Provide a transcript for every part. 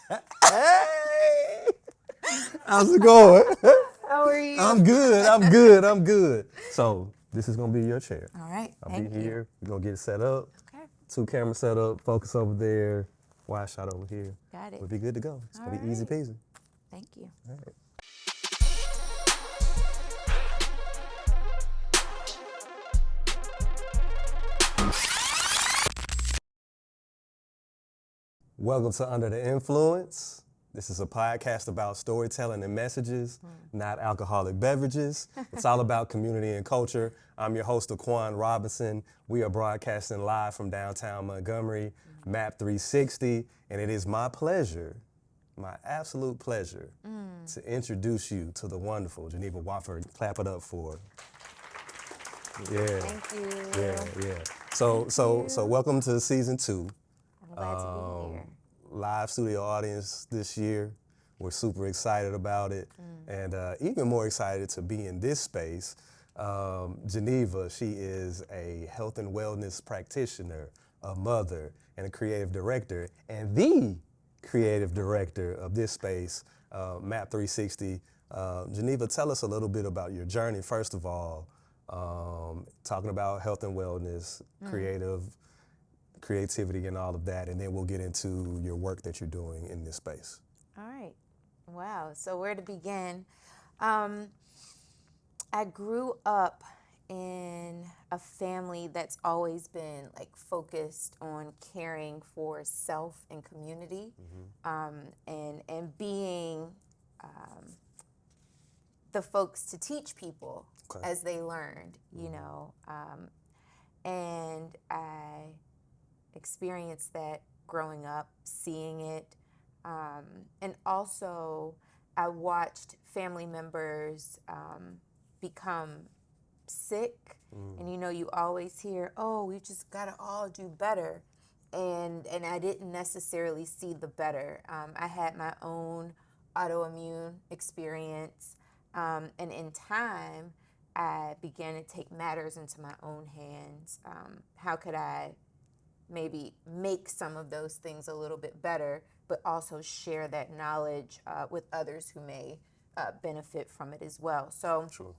Hey! How's it going? How are you? I'm good. So this is gonna be your chair. All right, I'll thank be you. here. We're gonna get it set up. Okay, 2 cameras set up, focus over there, wide shot over here. got it. We'll be good to go. It's gonna be All easy right. peasy. Thank you. All right. Welcome to Under the Influence. This is a podcast about storytelling and messages, not alcoholic beverages. It's all about community and culture. I'm your host, Aquan Robinson. We are broadcasting live from downtown Montgomery, Map 360, and it is my pleasure, my absolute pleasure, to introduce you to the wonderful Geneva Watford. Clap it up for her. Yeah. Thank you. Yeah. So welcome to season 2. I'm glad to be here. Live studio audience this year. We're super excited about it, and even more excited to be in this space. Geneva, she is a health and wellness practitioner, a mother, and a creative director, and the creative director of this space, Map 360. Geneva, tell us a little bit about your journey, first of all, talking about health and wellness, creativity and all of that, and then we'll get into your work that you're doing in this space. All right. Wow. So where to begin? I grew up in a family that's always been like focused on caring for self and community, and being the folks to teach people Okay. as they learned, you know. And I experienced that growing up, seeing it. And also, I watched family members become sick. And you know, you always hear, oh, we just got to all do better. And I didn't necessarily see the better. I had my own autoimmune experience. And in time, I began to take matters into my own hands. How could I maybe make some of those things a little bit better, but also share that knowledge with others who may benefit from it as well. So Sure.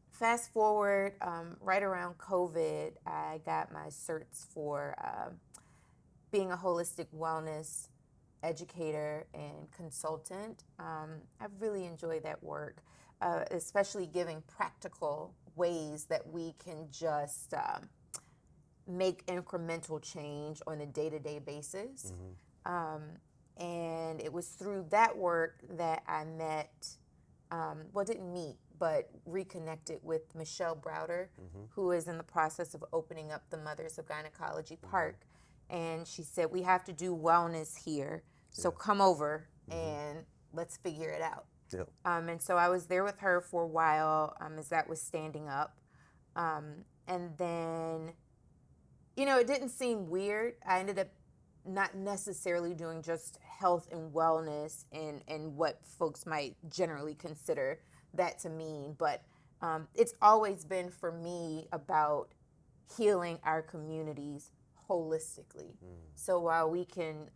fast forward, right around COVID, I got my certs for being a holistic wellness educator and consultant. I've really enjoyed that work, especially giving practical ways that we can just make incremental change on a day-to-day basis. And it was through that work that I met, didn't meet, but reconnected with Michelle Browder, who is in the process of opening up the Mothers of Gynecology Park. And she said, we have to do wellness here, so come over and let's figure it out. Yep. And so I was there with her for a while as that was standing up. And then, you know, it didn't seem weird. I ended up not necessarily doing just health and wellness and what folks might generally consider that to mean, but it's always been for me about healing our communities holistically. So while we can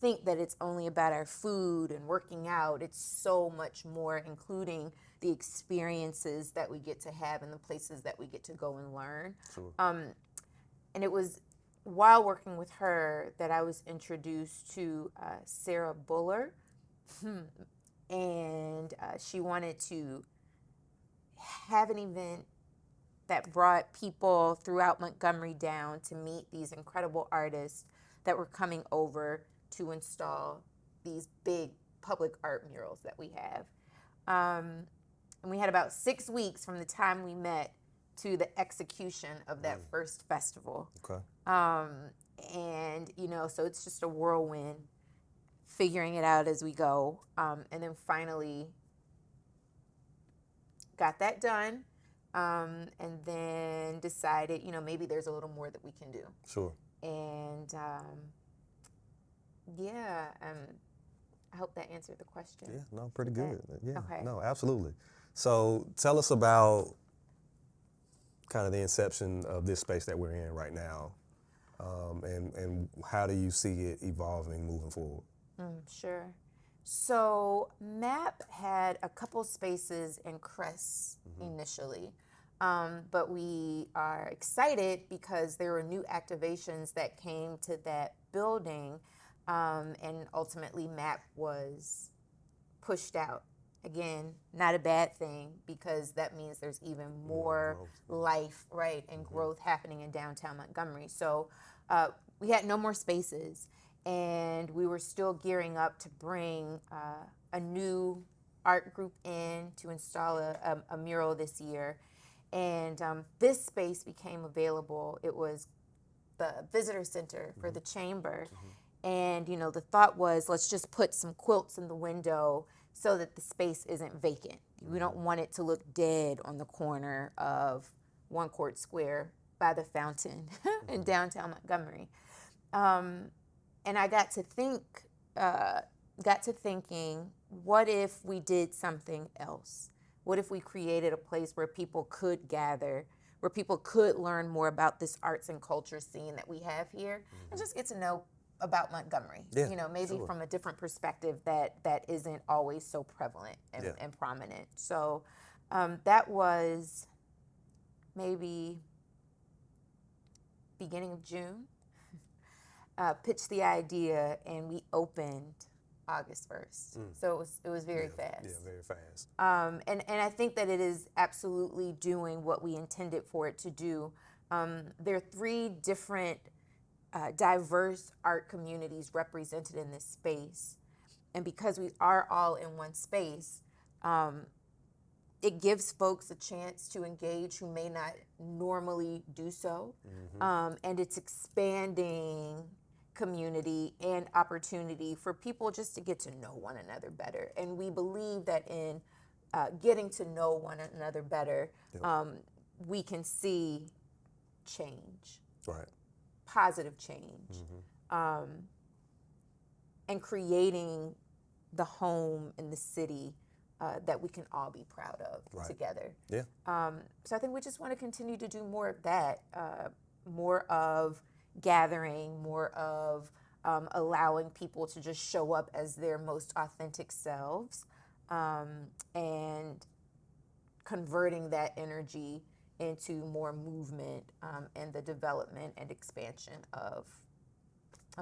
think that it's only about our food and working out, it's so much more, including the experiences that we get to have and the places that we get to go and learn. Sure. And it was while working with her that I was introduced to Sarah Buller, and she wanted to have an event that brought people throughout Montgomery down to meet these incredible artists that were coming over to install these big public art murals that we have. And we had about 6 weeks from the time we met to the execution of that first festival. Okay. And, you know, so it's just a whirlwind, figuring it out as we go. And then finally got that done. And then decided, you know, maybe there's a little more that we can do. Sure. And I hope that answered the question. Yeah, no, pretty good. Yeah, Okay. no, absolutely. So tell us about kind of the inception of this space that we're in right now. and how do you see it evolving moving forward? Sure. So MAP had a couple spaces in Crest initially, but we are excited because there were new activations that came to that building, and ultimately MAP was pushed out. Again, not a bad thing because that means there's even more life, right, and growth happening in downtown Montgomery. So we had no more spaces, and we were still gearing up to bring a new art group in to install a mural this year. And this space became available. It was the visitor center for the chamber. And, you know, the thought was, let's just put some quilts in the window so that the space isn't vacant. We don't want it to look dead on the corner of One Court Square by the fountain in downtown Montgomery. And I got to thinking, what if we did something else? What if we created a place where people could gather, where people could learn more about this arts and culture scene that we have here, and just get to know about Montgomery, you know, maybe from a different perspective that isn't always so prevalent and prominent. So that was maybe beginning of June. Pitched the idea, and we opened August 1st. So it was very fast. Yeah, very fast. And I think that it is absolutely doing what we intended for it to do. There are 3 different diverse art communities represented in this space. And because we are all in one space, it gives folks a chance to engage who may not normally do so. And it's expanding community and opportunity for people just to get to know one another better. And we believe that in getting to know one another better, we can see change. Right. Positive change, and creating the home in the city that we can all be proud of together. Yeah. So I think we just want to continue to do more of that, more of gathering, more of allowing people to just show up as their most authentic selves, and converting that energy into more movement and the development and expansion of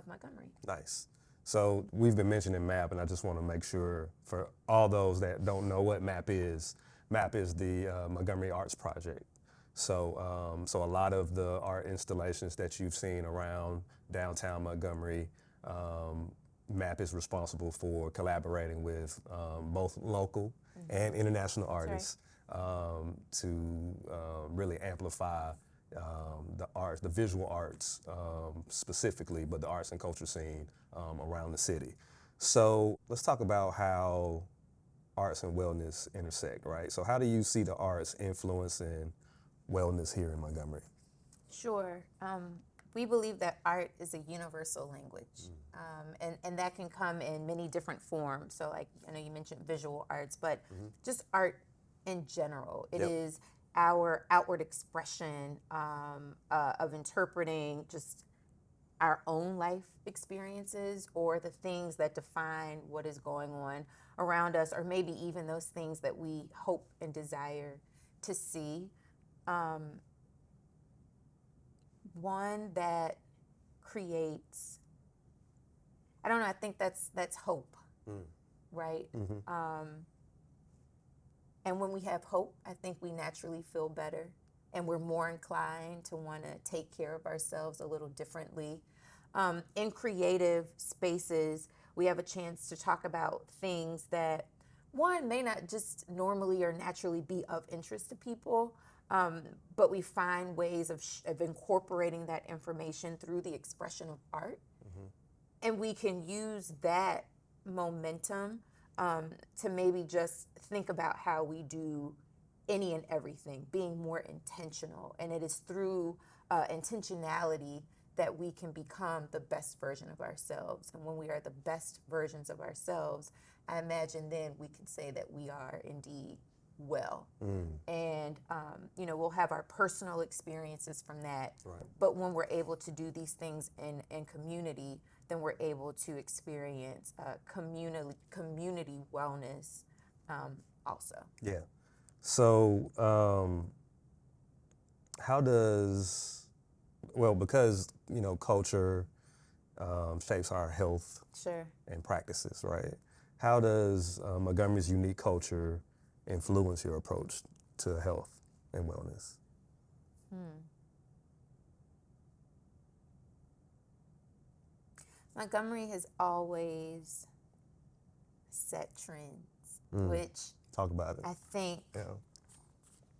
Montgomery. Nice. So we've been mentioning MAP, and I just want to make sure for all those that don't know what MAP is the Montgomery Arts Project. So so a lot of the art installations that you've seen around downtown Montgomery, MAP is responsible for collaborating with both local and international artists. To really amplify the arts, the visual arts specifically, but the arts and culture scene around the city. So let's talk about how arts and wellness intersect, right? So how do you see the arts influencing wellness here in Montgomery? Sure. We believe that art is a universal language, and that can come in many different forms. So like, I know you mentioned visual arts, but just art in general. It is our outward expression of interpreting just our own life experiences or the things that define what is going on around us, or maybe even those things that we hope and desire to see. One that creates, I don't know, I think that's hope, right? And when we have hope, I think we naturally feel better, and we're more inclined to want to take care of ourselves a little differently. In creative spaces, we have a chance to talk about things that, one, may not just normally or naturally be of interest to people, but we find ways of incorporating that information through the expression of art. And we can use that momentum to maybe just think about how we do any and everything, being more intentional. And it is through intentionality that we can become the best version of ourselves. And when we are the best versions of ourselves, I imagine then we can say that we are indeed well. And, you know, we'll have our personal experiences from that. Right. But when we're able to do these things in community, then we're able to experience community wellness also. Yeah. So how does, well, because, you know, culture shapes our health Sure. and practices, right? How does Montgomery's unique culture influence your approach to health and wellness? Montgomery has always set trends, which Talk about it. I think Yeah.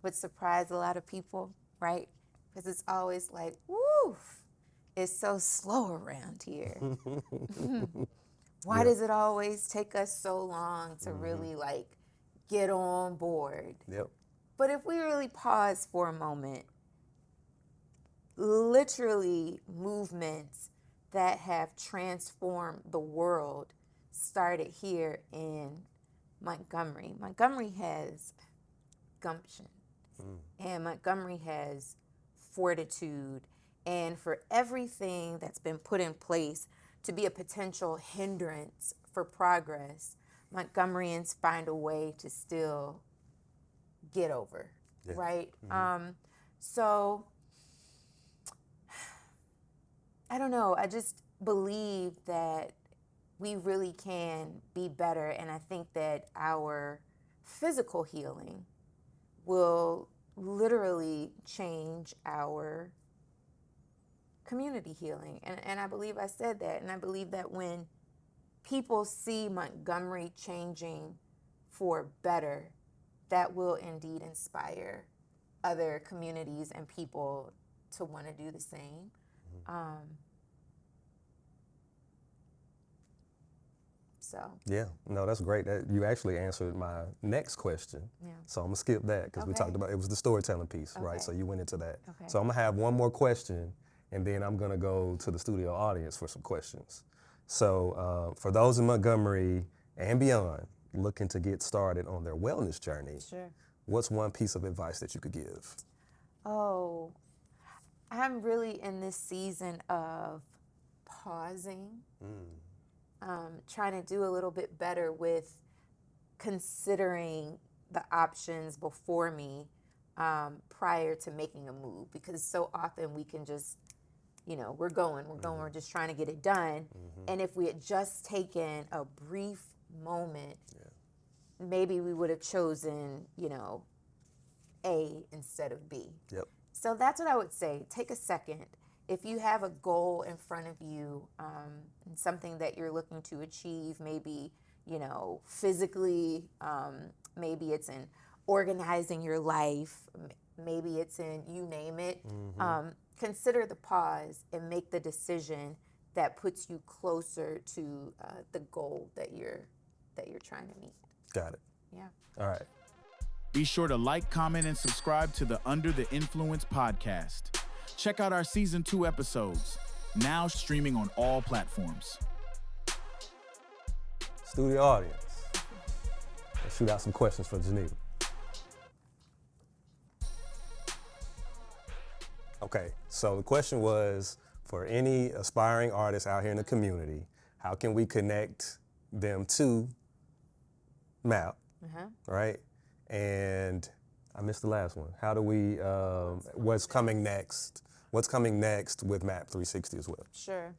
would surprise a lot of people, right? Because it's always like, woo, it's so slow around here. Why does it always take us so long to really like get on board? Yep. But if we really pause for a moment, literally movements that have transformed the world started here in Montgomery. Montgomery has gumption, and Montgomery has fortitude, and for everything that's been put in place to be a potential hindrance for progress, Montgomeryans find a way to still get over, right? So I don't know. I just believe that we really can be better, and I think that our physical healing will literally change our community healing. And I believe I said that, and I believe that when people see Montgomery changing for better, that will indeed inspire other communities and people to want to do the same. Yeah, no, that's great. You actually answered my next question. Yeah. So I'm gonna skip that because we talked about, it was the storytelling piece, right? So you went into that. Okay. So I'm gonna have one more question, and then I'm gonna go to the studio audience for some questions. So for those in Montgomery and beyond looking to get started on their wellness journey, Sure. what's one piece of advice that you could give? Oh, I'm really in this season of pausing, trying to do a little bit better with considering the options before me prior to making a move, because so often we can just, you know, we're going, we're just trying to get it done. And if we had just taken a brief moment, maybe we would have chosen, you know, A instead of B. Yep. So that's what I would say. Take a second. If you have a goal in front of you, and something that you're looking to achieve, maybe, you know, physically, maybe it's in organizing your life, maybe it's in, you name it, consider the pause and make the decision that puts you closer to the goal that you're trying to meet. Got it. Yeah. All right. Be sure to like, comment, and subscribe to the Under the Influence podcast. Check out our season 2 episodes, now streaming on all platforms. Studio audience, let's shoot out some questions for Geneva. Okay, so the question was, for any aspiring artists out here in the community, how can we connect them to MAP, right? And I missed the last one. How do we, what's coming next? What's coming next with MAP 360 as well? Sure.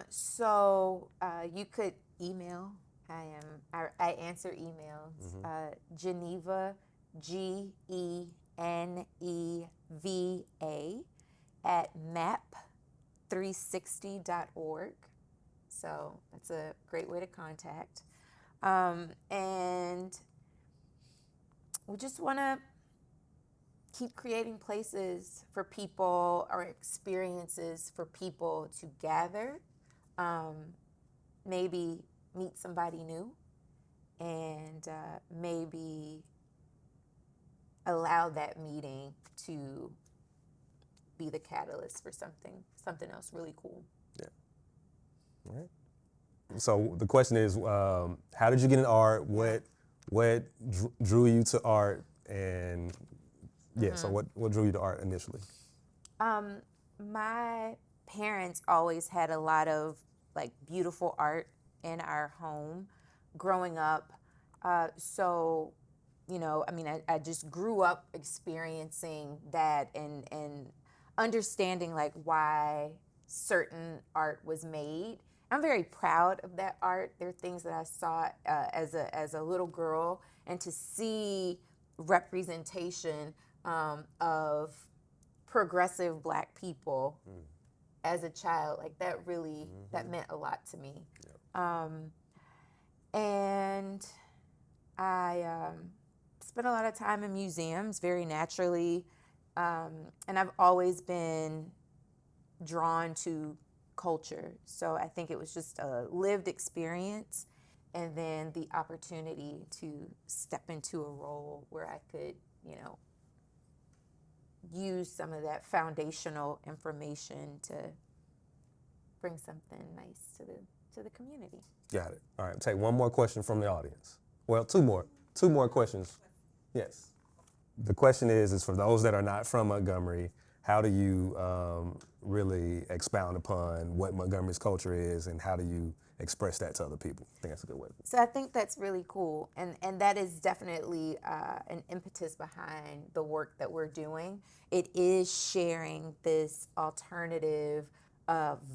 So you could email. I answer emails. Geneva, GENEVA @map360.org. So that's a great way to contact. And we just want to keep creating places for people, or experiences for people to gather, maybe meet somebody new, and maybe allow that meeting to be the catalyst for something else really cool. Yeah. All right. So the question is, how did you get in art? What what drew you to art, and so what drew you to art initially? My parents always had a lot of like beautiful art in our home growing up. So, you know, I mean, I just grew up experiencing that and understanding like why certain art was made. I'm very proud of that art. There are things that I saw as a little girl, and to see representation of progressive Black people as a child, like that really that meant a lot to me. And I spent a lot of time in museums very naturally, and I've always been drawn to culture. So I think it was just a lived experience, and then the opportunity to step into a role where I could, you know, use some of that foundational information to bring something nice to the community. Got it. All right, take one more question from the audience. Well, two more questions. Yes. The question is for those that are not from Montgomery, how do you really expound upon what Montgomery's culture is, and how do you express that to other people? I think that's a good way. So I think that's really cool, and that is definitely an impetus behind the work that we're doing. It is sharing this alternative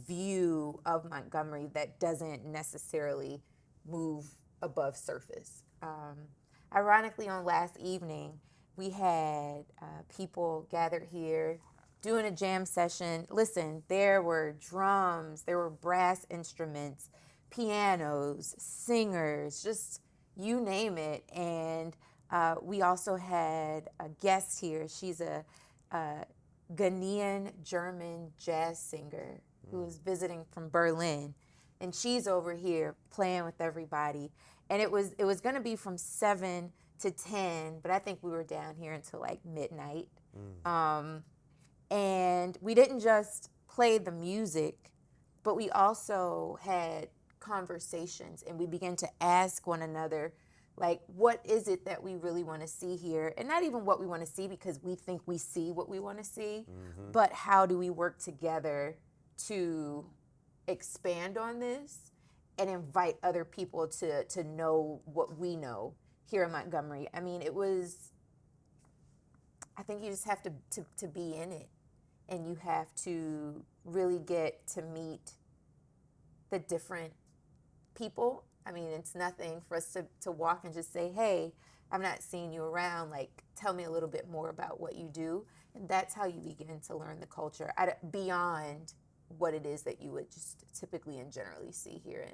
view of Montgomery that doesn't necessarily move above surface. Ironically, on last evening, we had people gathered here doing a jam session. Listen, there were drums, there were brass instruments, pianos, singers, just you name it. And we also had a guest here. She's a Ghanaian German jazz singer who is visiting from Berlin. And she's over here playing with everybody. And it was going to be from 7 to 10, but I think we were down here until like midnight. And we didn't just play the music, but we also had conversations, and we began to ask one another, like, what is it that we really want to see here? And not even what we want to see because we think we see what we want to see, but how do we work together to expand on this and invite other people to know what we know here in Montgomery. I mean, I think you just have to be in it, and you have to really get to meet the different people. I mean, it's nothing for us to walk and just say, hey, I'm not seeing you around, like, tell me a little bit more about what you do. And that's how you begin to learn the culture beyond what it is that you would just typically and generally see here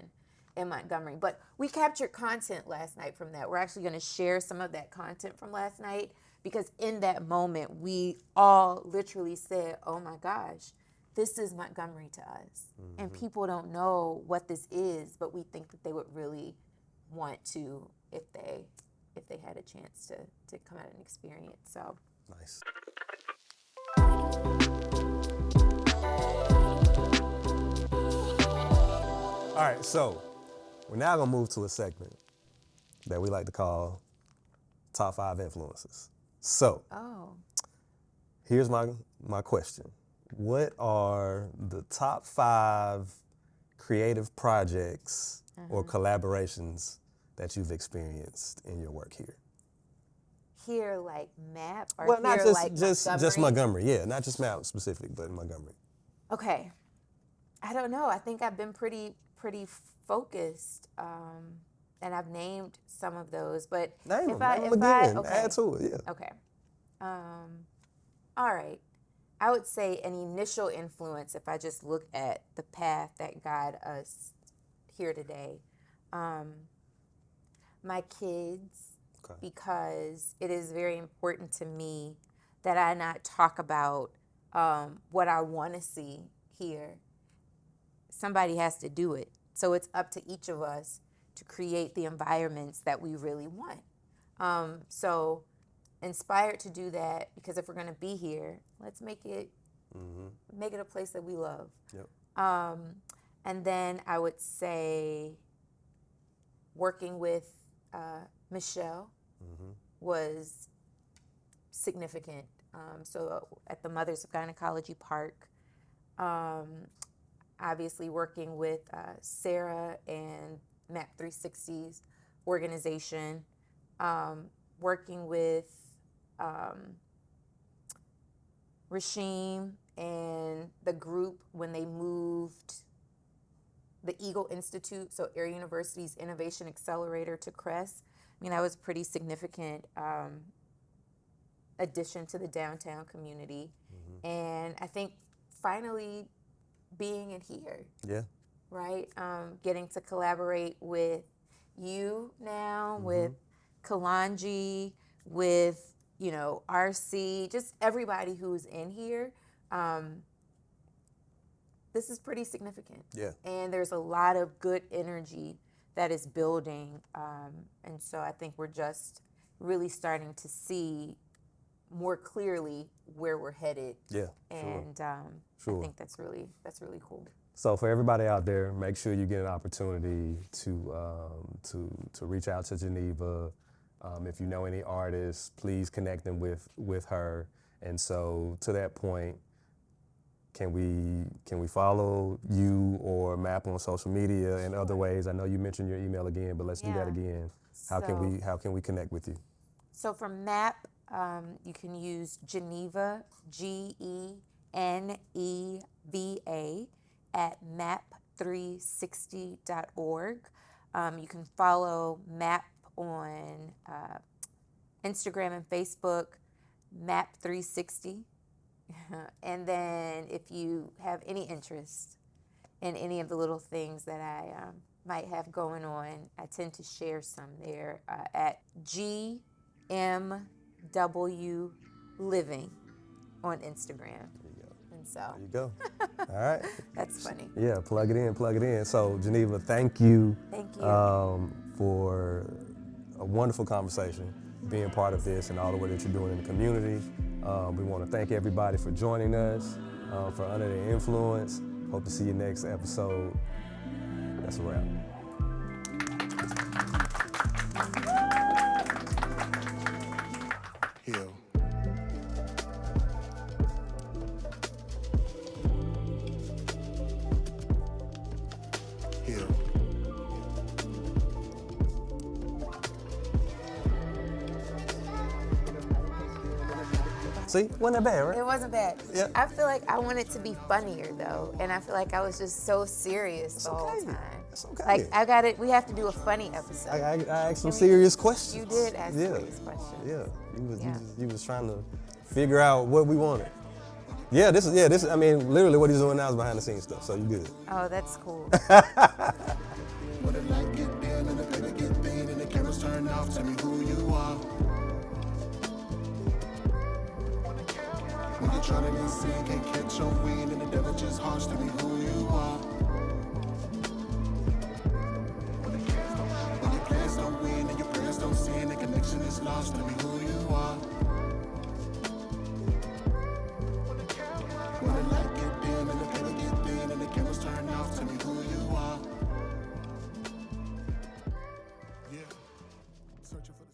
in Montgomery. But we captured content last night from that. We're actually going to share some of that content from last night, because in that moment, we all literally said, oh my gosh, this is Montgomery to us. And people don't know what this is, but we think that they would really want to if they had a chance to come out and experience. So Nice. All right, so we're now gonna move to a segment that we like to call Top 5 Influences. So, here's my question. What are the top 5 creative projects or collaborations that you've experienced in your work here? Here, like MAP, or Well, here, not just like just Montgomery. Yeah, not just MAP specific, but Montgomery. Okay, I don't know. I think I've been pretty focused, and I've named some of those. But Name them again. Add to it. Yeah. Okay. All right. I would say an initial influence, if I just look at the path that guide us here today, my kids, because it is very important to me that I not talk about what I want to see here. Somebody has to do it. So it's up to each of us to create the environments that we really want. So inspired to do that, because if we're going to be here, let's make it a place that we love. Yep. And then I would say working with Michelle was significant. So at the Mothers of Gynecology Park, obviously working with Sarah and MAP 360's organization, working with Rasheem and the group when they moved the Eagle Institute, so Air University's Innovation Accelerator, to Crest. I mean, that was a pretty significant addition to the downtown community. And I think finally being in here, right? Getting to collaborate with you now, with Kalanji, with, you know, RC, just everybody who's in here. This is pretty significant. Yeah. And there's a lot of good energy that is building. And so I think we're just really starting to see more clearly where we're headed. Yeah. And Sure. I think that's really cool. So for everybody out there, make sure you get an opportunity to reach out to Geneva. If you know any artists, please connect them with her. And so to that point, can we follow you or MAP on social media and other ways? I know you mentioned your email again, but let's do that again. How can we connect with you? So for MAP, you can use Geneva, GENEVA at map360.org. You can follow MAP on Instagram and Facebook, map360. And then if you have any interest in any of the little things that I might have going on, I tend to share some there at GMW Living on Instagram. And so There you go. All right. that's funny. Yeah, plug it in. So Geneva, thank you. Thank you. For a wonderful conversation, being part of this and all the work that you're doing in the community. We want to thank everybody for joining us for Under the Influence. Hope to see you next episode. That's a wrap. Heal. Heal. See, wasn't that bad, right? It wasn't bad. Yeah. I feel like I want it to be funnier though, and I feel like I was just so serious the whole time. It's okay. Like I got it. We have to do a funny episode. I asked some serious questions. You did ask serious questions. Yeah, Yeah. you was trying to figure out what we wanted. Yeah, this is. I mean, literally what he's doing now is behind the scenes stuff. So you good. Oh, that's cool. When the light get dim and the glitter get thin and the cameras turn off, tell me who you are. When you're trying to get seen, can't catch your wind and the devil just harsh, tell me who you are. When your plans don't win and your prayers don't sin, the connection is lost, tell me who you are. When the light get dim and the glitter get thin and the cameras turn off, tell me who you are.